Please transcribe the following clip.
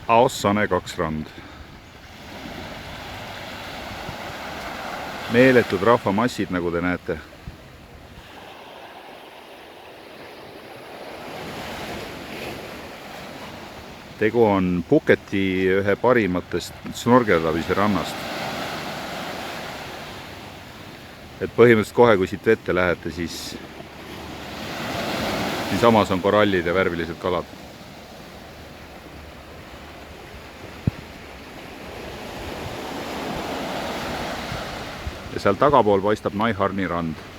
Aossane 2 rand. Meeletud rahvamassid, nagu te näete. Tegu on Puhketi ühe parimatest snorgeldamise rannast. Et põhimõtteliselt kohe, kui siit vette lähete, siis samas on korallid ja värvilised kalad. Ja seal tagapool paistab Naiharni rand.